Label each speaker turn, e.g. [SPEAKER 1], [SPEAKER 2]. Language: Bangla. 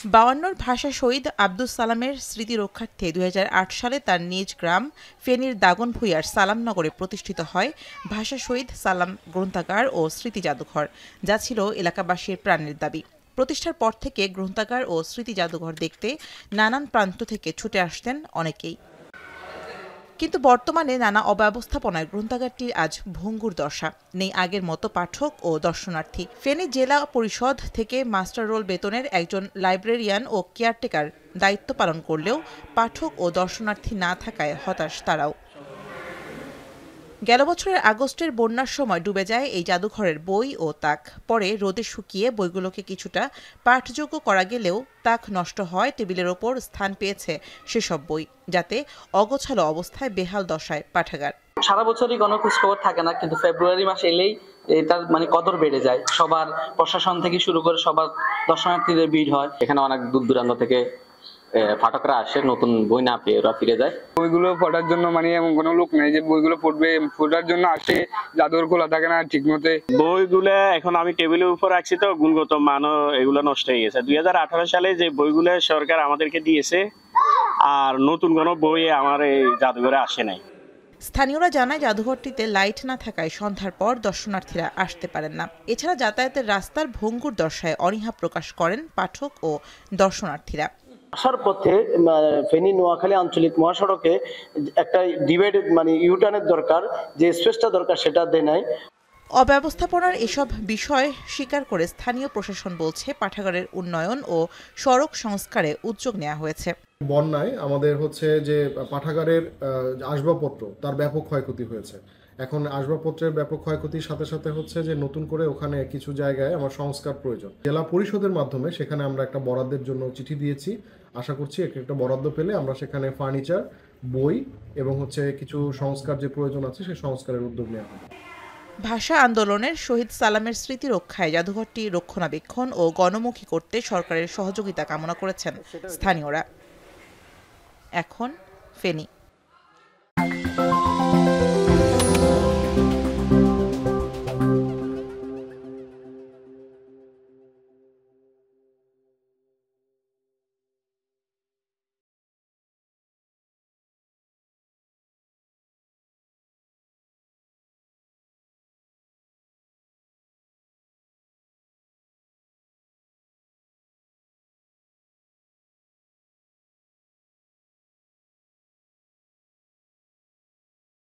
[SPEAKER 1] 52 ভাষা শহীদ আব্দুস সালামের স্মৃতি রক্ষার্থে 2008 সালে তার নিজ গ্রাম ফেনীর দাগনভূঞার সালামনগরে প্রতিষ্ঠিত হয় ভাষা শহীদ সালাম গ্রন্থাগার ও স্মৃতি জাদুঘর, যা ছিল এলাকাবাসীর প্রাণের দাবি। প্রতিষ্ঠার পর থেকে গ্রন্থাগার ও স্মৃতি জাদুঘর দেখতে নানান প্রান্ত থেকে ছুটে আসতেন অনেকেই। কিন্তু বর্তমানে নানা অব্যবস্থাপনায় গ্রন্থাগারটির আজ ভঙ্গুর দশা। নেই আগের মতো পাঠক ও দর্শনার্থী। ফেনী জেলা পরিষদ থেকে মাস্টার রোল বেতনের একজন লাইব্রেরিয়ান ও কেয়ারটেকার দায়িত্ব পালন করলেও পাঠক ও দর্শনার্থী না থাকায় হতাশ তারাও। গেল বছরের আগস্টের বন্যার সময় ডুবে যায় এই জাদুঘরের বই ও তাক। পরে রোদে শুকিয়ে বইগুলোকে কিছুটা পাঠযোগ্য করা গেলেও তাক নষ্ট হয়, টেবিলের ওপর স্থান পেয়েছে সেসব বই, যাতে অগোছালো অবস্থায় বেহাল দশায় পাঠাগার।
[SPEAKER 2] সারা বছরই কোনো খোঁজখবর থাকে না, কিন্তু ফেব্রুয়ারি মাসে এলেই এটার কদর বেড়ে যায়। সবার প্রশাসন থেকে শুরু করে সবার দর্শনার্থীদের ভিড় হয়। এখানে অনেক দূর দূরান্ত থেকে পাঠকরা আসে, নতুন বই না পেয়ে ওরা ফিরে যায়।
[SPEAKER 3] বইগুলো পড়ার জন্য এমন কোনো লোক নেই যে বইগুলো পড়ার জন্য আসে। জাদুঘর খোলা থাকে না ঠিক মতে।
[SPEAKER 4] বইগুলো এখন আমি টেবিলের উপর রাখছি, তো গুণগত মানও এগুলো নষ্ট হয়ে গেছে। 2018 সালে যে বইগুলো সরকার আমাদেরকে দিয়েছে, আর নতুন কোনো বই আমার এই জাদুঘরে আসে নাই।
[SPEAKER 1] স্থানীয়রা জানায়, জাদুঘরটিতে লাইট না থাকায় সন্ধ্যার পর দর্শনার্থীরা আসতে পারেন না। এছাড়া যাতায়াতের রাস্তার ভঙ্গুর দশায় অনীহা প্রকাশ করেন পাঠক ও দর্শনার্থীরা।
[SPEAKER 5] আসার পথে ফেনী নোয়াখালী আঞ্চলিক মহাসড়কে একটা ডিভাইড ইউটার্নের দরকার, যে স্পেসটা দরকার সেটা দেয় নাই।
[SPEAKER 1] অব্যবস্থাপনার এসব বিষয় স্বীকার করে স্থানীয় প্রশাসন বলছে, পাঠাগারের উন্নয়ন ও সড়ক সংস্কারে উদ্যোগ নেওয়া হয়েছে।
[SPEAKER 6] বন্যায় আমাদের যে পাঠাগারের আসবাবপত্র তার ব্যাপক ক্ষয়ক্ষতি হয়েছে। এখন আসবাবপত্রের ব্যাপক ক্ষয়ক্ষতির সাথে সাথে যে নতুন করে ওখানে কিছু জায়গায় আমার সংস্কার প্রয়োজন। জেলা পরিষদের মাধ্যমে সেখানে আমরা একটা বরাদ্দের জন্য চিঠি দিয়েছি। আশা করছি একটা বরাদ্দ পেলে আমরা সেখানে ফার্নিচার, বই এবং কিছু সংস্কার যে প্রয়োজন আছে সেই সংস্কারের উদ্যোগ নেওয়া হবে।
[SPEAKER 1] ভাষা আন্দোলনের শহীদ সালামের স্মৃতি রক্ষায় জাদুঘরটি রক্ষণাবেক্ষণ ও গণমুখী করতে সরকারের সহযোগিতা কামনা করেছেন স্থানীয়রা। এখন ফেনী।